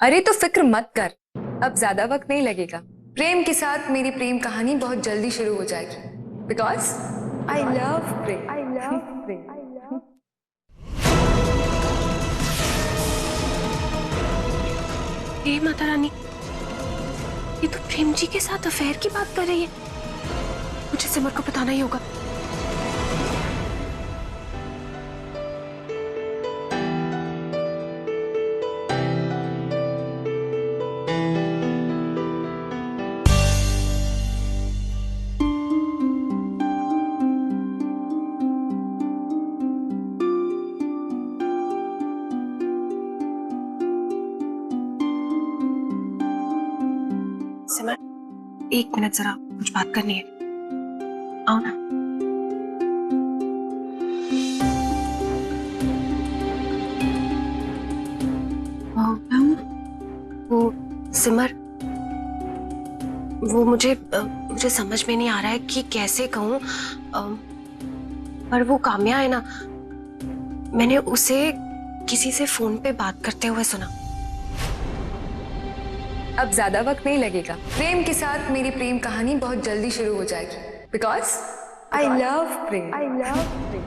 अरे तो फिक्र मत कर, अब ज्यादा वक्त नहीं लगेगा। प्रेम के साथ मेरी प्रेम कहानी बहुत जल्दी शुरू हो जाएगी। Because I love Prem. I love Prem. हे माता रानी, ये तो प्रेम जी के साथ अफेयर की बात कर रही है। मुझे सिमर को बताना ही होगा। सिमर, 1 मिनट, जरा कुछ बात करनी है। आओ ना। वो सिमर, वो मुझे समझ में नहीं आ रहा है कि कैसे कहूँ, पर वो काम्या है ना, मैंने उसे किसी से फोन पे बात करते हुए सुना। अब ज्यादा वक्त नहीं लगेगा। प्रेम के साथ मेरी प्रेम कहानी बहुत जल्दी शुरू हो जाएगी। Because I love Prem. I love Prem.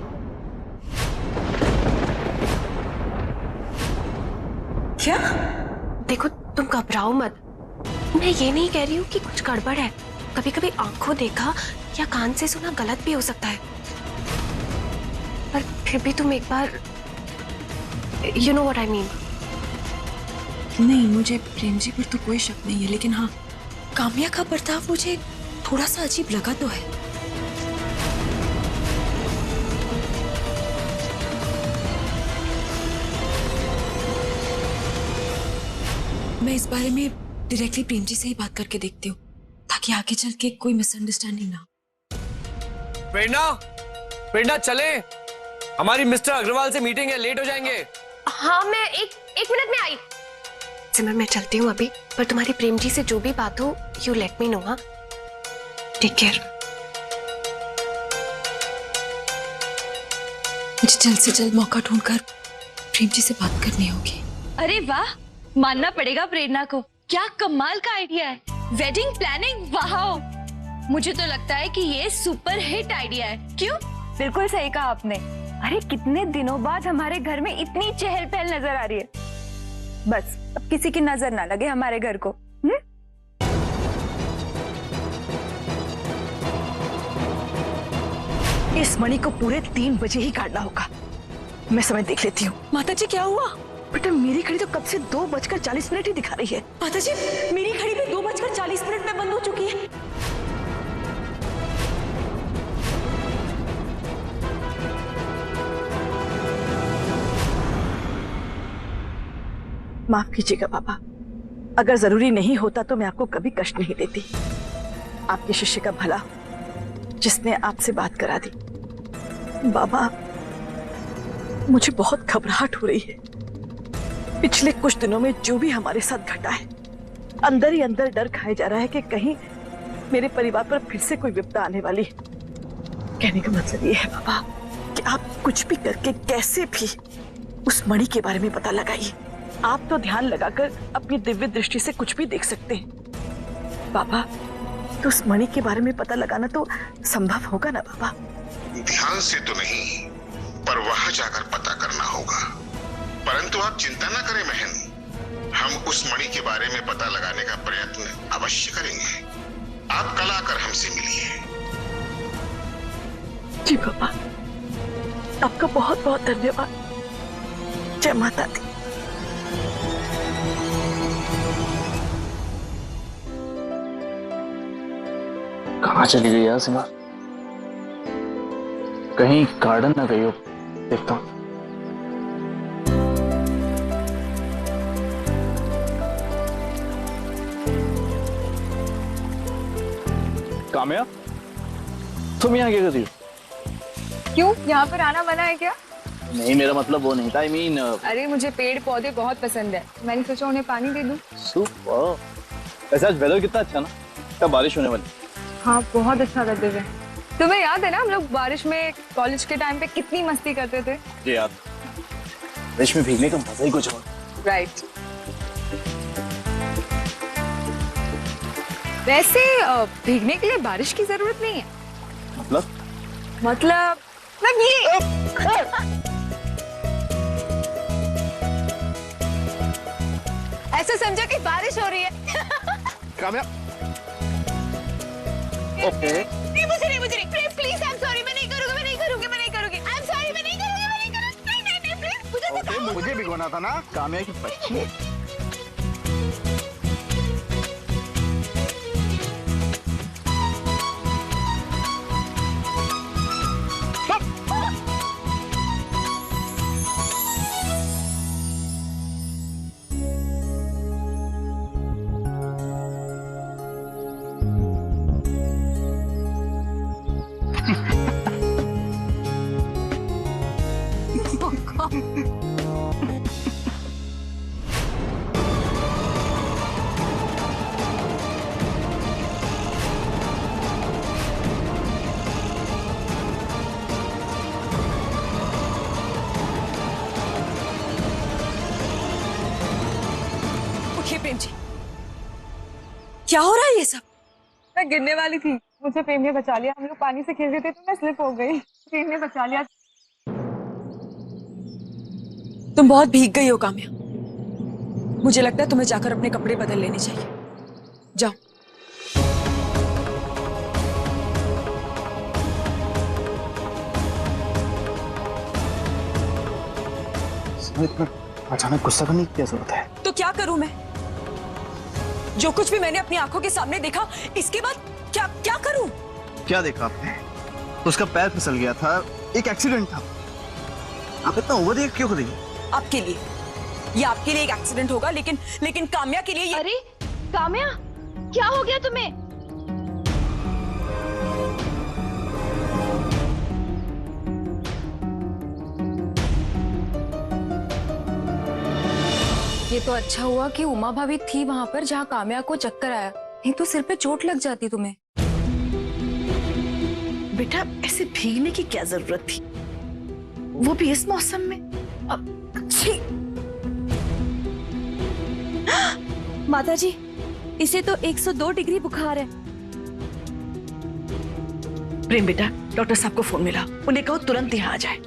क्या? देखो, तुम घबराओ मत। मैं ये नहीं कह रही हूँ कि कुछ गड़बड़ है। कभी कभी आंखों देखा या कान से सुना गलत भी हो सकता है, पर फिर भी तुम एक बार, you know what I mean. नहीं, मुझे प्रेम जी पर तो कोई शक नहीं है, लेकिन हाँ, काम्या का बर्ताव मुझे थोड़ा सा अजीब लगा तो है। मैं इस बारे में डायरेक्टली प्रेम जी से ही बात करके देखती हूँ, ताकि आगे चल के कोई मिसअंडरस्टैंडिंग ना हो। प्रेरणा, प्रेरणा चले, हमारी मिस्टर अग्रवाल से मीटिंग है, लेट हो जाएंगे। हाँ, मैं एक मिनट में आई। सिमर, मैं चलती हूँ अभी, पर तुम्हारी प्रेम जी से जो भी बात हो, यू लेट मी नो। हाँ, टेक केयर। मुझे जल्द से जल्द मौका ढूंढकर प्रेम जी से बात करनी होगी। अरे वाह, मानना पड़ेगा प्रेरणा को, क्या कमाल का आइडिया है। वेडिंग प्लानिंग, वाह। मुझे तो लगता है कि ये सुपर हिट आइडिया है। क्यों? बिल्कुल सही कहा आपने। अरे कितने दिनों बाद हमारे घर में इतनी चहल पहल नजर आ रही है। बस अब किसी की नजर ना लगे हमारे घर को। इस मणि को पूरे 3 बजे ही काटना होगा। मैं समय देख लेती हूँ। माताजी, क्या हुआ? बेटा, मेरी घड़ी तो कब से 2:40 ही दिखा रही है। माताजी, मेरी घड़ी भी 2:40 में बंद हो चुकी है। माफ कीजिएगा बाबा, अगर जरूरी नहीं होता तो मैं आपको कभी कष्ट नहीं देती। आपके शिष्य का भला जिसने आपसे बात करा दी। बाबा, मुझे बहुत घबराहट हो रही है। पिछले कुछ दिनों में जो भी हमारे साथ घटा है, अंदर ही अंदर डर खाया जा रहा है कि कहीं मेरे परिवार पर फिर से कोई विपदा आने वाली है। कहने का मतलब ये है बाबा कि आप कुछ भी करके कैसे भी उस मणि के बारे में पता लगाइए। आप तो ध्यान लगाकर अपनी दिव्य दृष्टि से कुछ भी देख सकते हैं बाबा, तो उस मणि के बारे में पता लगाना तो संभव होगा ना बाबा? ध्यान से तो नहीं, पर वहां जाकर पता करना होगा। परंतु आप चिंता न करें बहन, हम उस मणि के बारे में पता लगाने का प्रयत्न अवश्य करेंगे। आप कल आकर हमसे मिलिए। जी बाबा, आपका बहुत बहुत धन्यवाद। जय माता दी। कहाँ चली गई यार सिमर? कहीं गार्डन ना गई हो, देखता हूँ। काम्या, तुम यहाँ क्या कर रही हो? क्यों, यहाँ पर आना मना है क्या? नहीं, मेरा मतलब वो नहीं था। आई मीन, अरे मुझे पेड़ पौधे बहुत पसंद है, मैंने सोचा उन्हें पानी दे दूं। सुपर। वैसे आज वेदर कितना अच्छा ना, कब बारिश होने वाली। हाँ, बहुत अच्छा था दिव्य। तुम्हें याद है ना, हम लोग बारिश में कॉलेज के टाइम पे कितनी मस्ती करते थे? ये याद, बारिश में भीगने का मजा ही कुछ और। राइट। वैसे भीगने के लिए बारिश की जरूरत नहीं है। मतलब ये ऐसा समझा कि बारिश हो रही है। कामया ओके नहीं मुझे नहीं प्लीज आई एम सॉरी, मैं नहीं करूंगी आई एम सॉरी, मैं नहीं प्लीज मुझे ओके, मुझे भिगोना था ना कामया की बच्ची। उठिए प्रेम जी, क्या हो रहा है ये सब? मैं गिरने वाली थी, मुझे प्रेम ने बचा लिया। हम लोग पानी से खेल रहे थे तो मैं स्लिप हो गई, प्रेम ने बचा लिया। तुम बहुत भीग गई हो काम्या, मुझे लगता है तुम्हें जाकर अपने कपड़े बदल लेने चाहिए। जाओ। इतना अचानक गुस्सा करने की क्या जरूरत है? तो क्या करूं मैं? जो कुछ भी मैंने अपनी आंखों के सामने देखा, इसके बाद क्या क्या करूं? क्या देखा आपने? उसका पैर फिसल गया था, एक एक्सीडेंट था। आप इतना ओवर रिएक्ट क्यों कर रही हो? आपके लिए ये आपके लिए एक एक्सीडेंट होगा, लेकिन काम्या के लिए ये... अरे काम्या, क्या हो गया तुम्हें? ये तो अच्छा हुआ कि उमा भाभी थी वहां पर जहाँ काम्या को चक्कर आया, नहीं तो सिर पे चोट लग जाती तुम्हें। बेटा ऐसे भीगने की क्या जरूरत थी, वो भी इस मौसम में। छी! माताजी, इसे तो 102 डिग्री बुखार है। प्रेम बेटा, डॉक्टर साहब को फोन मिला, उन्हें कहो तुरंत यहाँ आ जाए।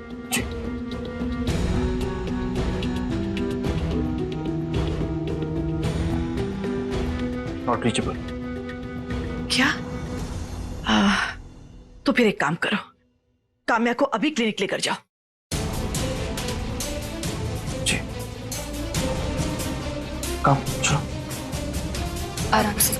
Not reachable. क्या? तो फिर एक काम करो, काम्या को अभी क्लिनिक लेकर जाओ। जी। काम चलो। आराम से।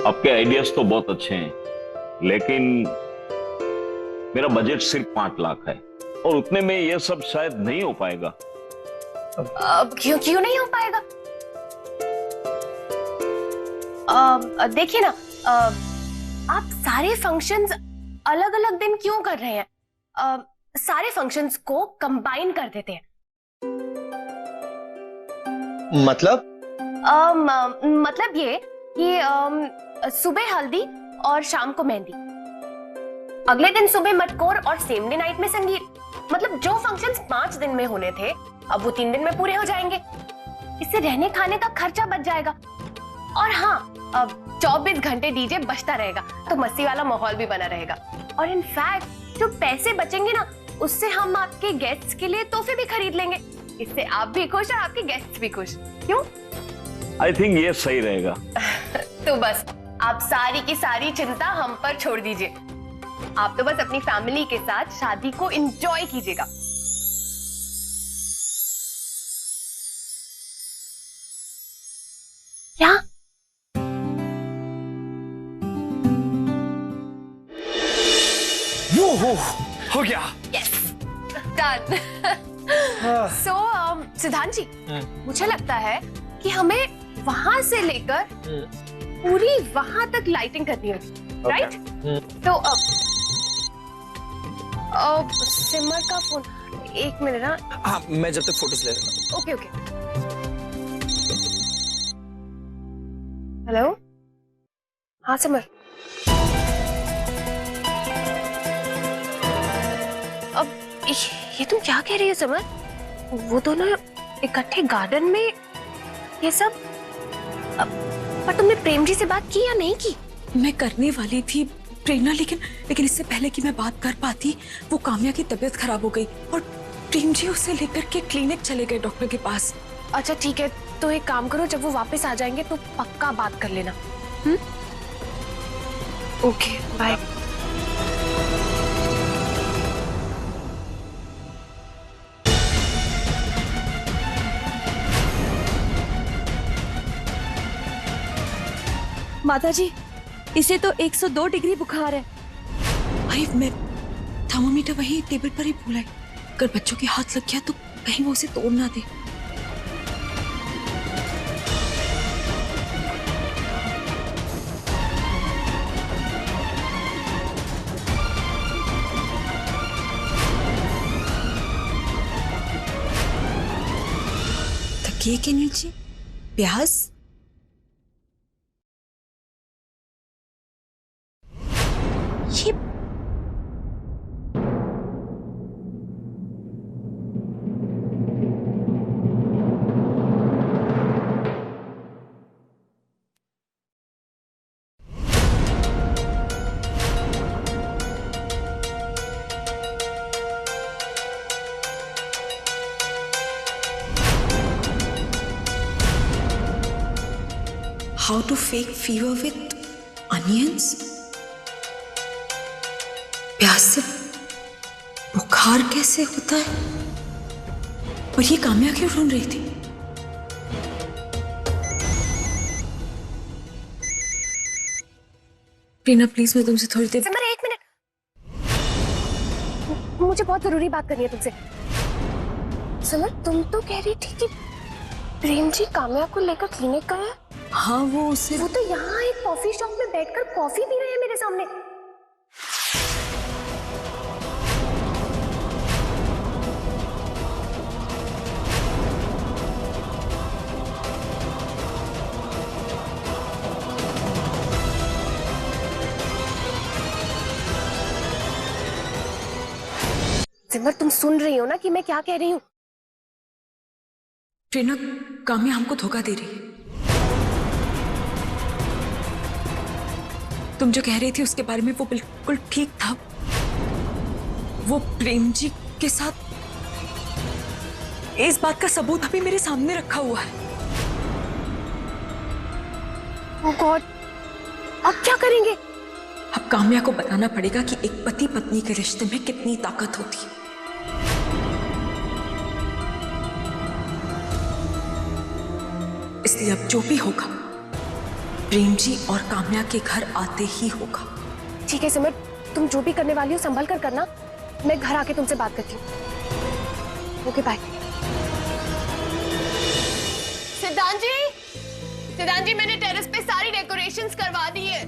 आपके आइडियाज तो बहुत अच्छे हैं, लेकिन मेरा बजट सिर्फ 5 लाख है और उतने में यह सब शायद नहीं हो पाएगा। क्यों नहीं हो पाएगा? देखिए ना, आप सारे फंक्शंस अलग अलग दिन क्यों कर रहे हैं? सारे फंक्शंस को कंबाइन कर देते हैं। मतलब? मतलब ये कि सुबह हल्दी और शाम को मेहंदी, अगले दिन सुबह मटकोर और सेम डे नाइट में संगीत। मतलब जो फंक्शंस 5 दिन में होने थे, अब वो 3 दिन में पूरे हो जाएंगे। इससे रहने खाने का खर्चा बच जाएगा। और हाँ, अब 24 घंटे डीजे बजता रहेगा, तो मस्ती वाला माहौल भी बना रहेगा। और इनफैक्ट जो पैसे बचेंगे ना, उससे हम आपके गेस्ट्स के लिए तोहफे भी खरीद लेंगे। इससे आप भी खुश और आपके गेस्ट्स भी खुश। क्यों? आई थिंक ये सही रहेगा। तो बस आप सारी की सारी चिंता हम पर छोड़ दीजिए। आप तो बस अपनी फैमिली के साथ शादी को एंजॉय कीजिएगा। क्या? वो हो गया। Yes, done. सो सिद्धांत जी, मुझे लगता है कि हमें वहां से लेकर पूरी वहां तक लाइटिंग करनी होगी, राइट? तो सिमर का फोन, एक मिनट ना। हाँ, मैं जब तक फोटोज ले लेना। Okay okay. हेलो, हाँ समर। अब ये तुम क्या कह रही हो समर? वो दोनों इकट्ठे गार्डन में, ये सब? पर तुमने प्रेम जी से बात की या नहीं की? मैं करने वाली थी प्रेरणा, लेकिन इससे पहले कि मैं बात कर पाती वो काम्या की तबीयत खराब हो गई और प्रेम जी उसे लेकर के क्लिनिक चले गए डॉक्टर के पास। अच्छा ठीक है, तो एक काम करो, जब वो वापस आ जाएंगे तो पक्का बात कर लेना। Okay bye. माताजी, इसे तो 102 डिग्री बुखार है। अरे मैं थर्मोमीटर वही टेबल पर ही भूला है। अगर बच्चों के हाथ लग गया तो कहीं वो उसे तोड़ ना दे। तकिए के नीचे प्याज, ये how to fake fever with onions. प्याज से बुखार कैसे होता है? और ये काम्या क्यों ढूंढ रही थी? प्रेरणा प्लीज, मैं तुमसे थोड़ी देर। समर एक मिनट, मुझे बहुत जरूरी बात करनी है तुमसे। समर, तुम तो कह रही थी कि प्रेम जी काम्या को लेकर क्लिनिक गए हैं। हाँ, वो तो यहाँ एक कॉफी शॉप में बैठकर कॉफी पी रहे हैं मेरे सामने। सिमर, तुम सुन रही हो ना कि मैं क्या कह रही हूँ? प्रेरणा, काम्या हमको धोखा दे रही है। तुम जो कह रही थी उसके बारे में वो बिल्कुल ठीक था। वो प्रेम जी के साथ, इस बात का सबूत अभी मेरे सामने रखा हुआ है। ओह गॉड, अब क्या करेंगे? अब काम्या को बताना पड़ेगा कि एक पति पत्नी के रिश्ते में कितनी ताकत होती है। इसलिए अब जो भी होगा प्रेम जी और काम्या के घर आते ही होगा। ठीक है सिमर, तुम जो भी करने वाली हो संभल कर करना। मैं घर आके तुमसे बात करती हूँ। Okay bye. सिद्धांत जी, मैंने टेरेस पे सारी डेकोरेशंस करवा दी है।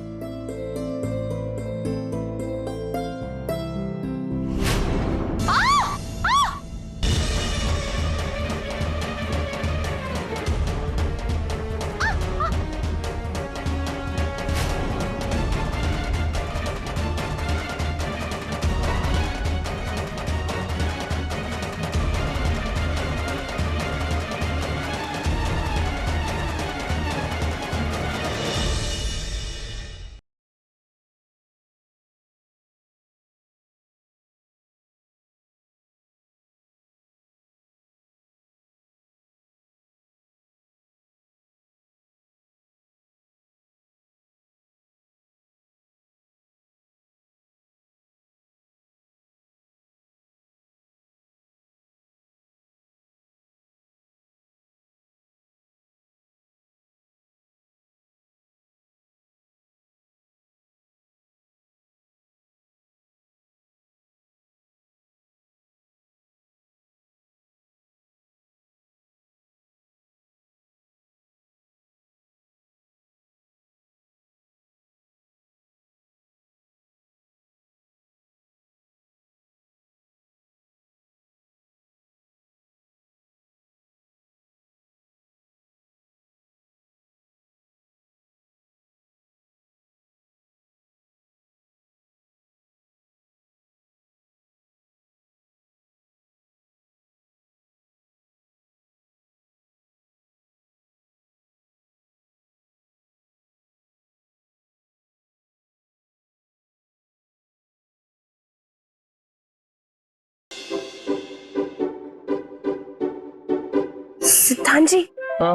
सिद्धांत जी, हाँ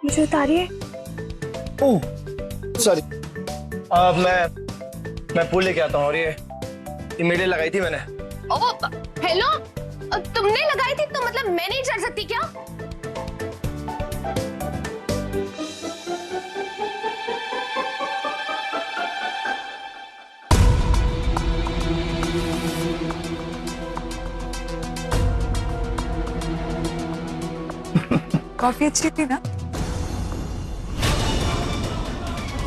मुझे उतारिए। Oh sorry. मैं फूल लेके आता हूँ। और ये इमीडिएट लगाई थी मैंने। ओ हेलो, तुमने लगाई थी तो मतलब मैं नहीं चढ़ सकती क्या? कॉफी अच्छी थी ना?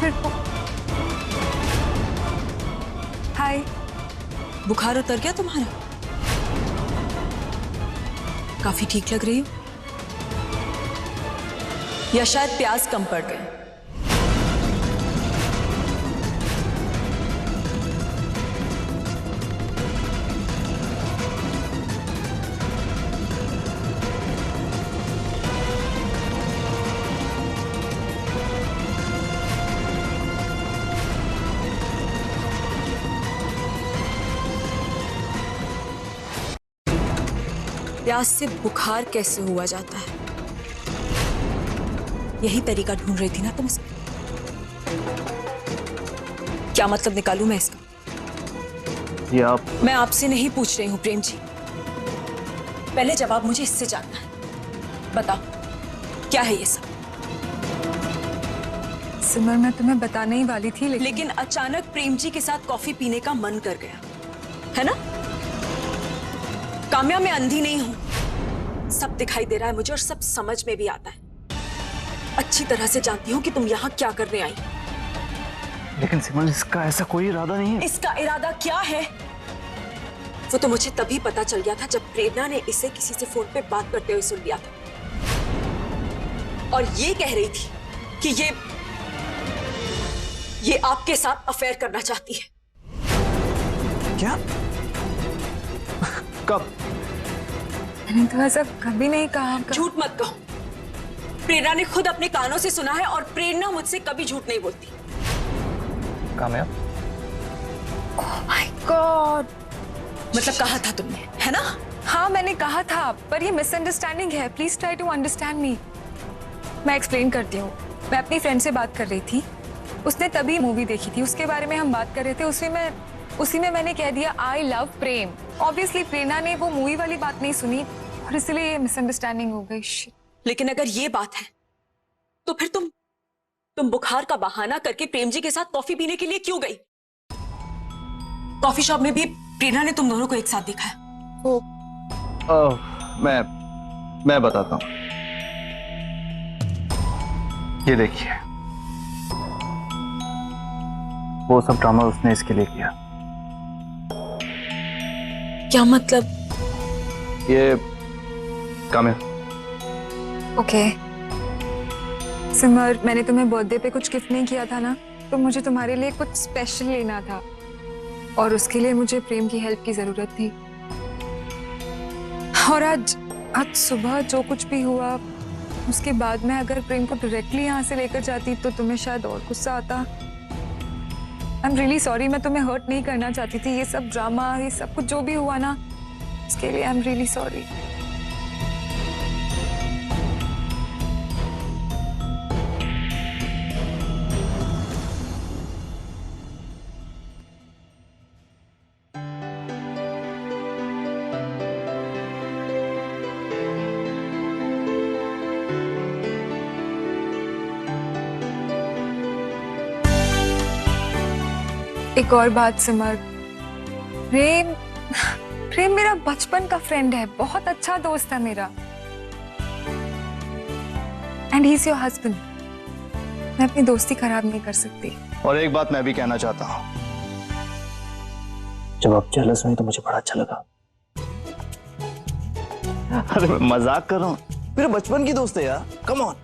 फिर हाय, बुखार उतर गया तुम्हारा? काफी ठीक लग रही हो, या शायद प्याज कम पड़ गए। प्याज से बुखार कैसे हुआ जाता है, यही तरीका ढूंढ रही थी ना तुम इसका? क्या मतलब निकालूं मैं इसका? ये आप? मैं आपसे नहीं पूछ रही हूं प्रेम जी, पहले जवाब मुझे इससे जानना है। बताओ क्या है ये सब? सिमर, मैं तुम्हें बताने ही वाली थी लेकिन अचानक प्रेम जी के साथ कॉफी पीने का मन कर गया, है ना? काम्या, मैं अंधी नहीं हूं, सब दिखाई दे रहा है मुझे और सब समझ में भी आता है। अच्छी तरह से जानती हूं कि तुम यहां क्या करने आई। लेकिन सिमर, इसका ऐसा कोई इरादा नहीं है। इसका इरादा क्या है वो तो मुझे तभी पता चल गया था जब प्रेरणा ने इसे किसी से फोन पे बात करते हुए सुन लिया था, और ये कह रही थी कि ये आपके साथ अफेयर करना चाहती है। क्या? कब? मैंने तो ऐसा कभी नहीं कहा। झूठ मत कहो, प्रेरणा ने खुद अपने कानों से सुना है और प्रेरणा मुझसे कभी झूठ नहीं बोलती। काम्या? ओह माय गॉड, मतलब कहा था तुमने, है ना? हाँ मैंने कहा था, पर ये मिसअंडरस्टैंडिंग है। Please try to understand me. मैं एक्सप्लेन करती हूँ। मैं अपनी फ्रेंड से बात कर रही थी, उसने तभी मूवी देखी थी, उसके बारे में हम बात कर रहे थे। उसी में मैंने कह दिया आई लव प्रेम। ऑब्वियसली प्रेरणा ने वो मूवी वाली बात नहीं सुनी और इसलिए ये मिसअंडरस्टैंडिंग हो गई। लेकिन अगर ये बात है तो फिर तुम बुखार का बहाना करके प्रेम जी के साथ कॉफी पीने के लिए क्यों गई? कॉफी शॉप में भी प्रेरणा ने तुम दोनों को एक साथ देखा है। मैं बताता हूँ। ये देखिए, वो सब ड्रामा उसने इसके लिए किया। क्या मतलब? ये काम्या। ओके सिमर, मैंने तुम्हें बर्थडे पे कुछ गिफ्ट नहीं किया था ना, तो मुझे तुम्हारे लिए कुछ स्पेशल लेना था और उसके लिए मुझे प्रेम की हेल्प की जरूरत थी। और आज सुबह जो कुछ भी हुआ उसके बाद मैं अगर प्रेम को डायरेक्टली यहाँ से लेकर जाती तो तुम्हें शायद और गुस्सा आता। आई एम रियली सॉरी, मैं तुम्हें हर्ट नहीं करना चाहती थी। ये सब ड्रामा, ये सब कुछ जो भी हुआ ना, उसके लिए आई एम रियली सॉरी। एक और बात सिमर, प्रेम मेरा बचपन का फ्रेंड है, बहुत अच्छा दोस्त है मेरा, and he is your husband. मैं अपनी दोस्ती खराब नहीं कर सकती। और एक बात मैं भी कहना चाहता हूँ, जब आप जेलस हुई तो मुझे बड़ा अच्छा लगा। अरे मैं मजाक कर रहा हूँ, मेरे बचपन की दोस्त है यार, कम ऑन।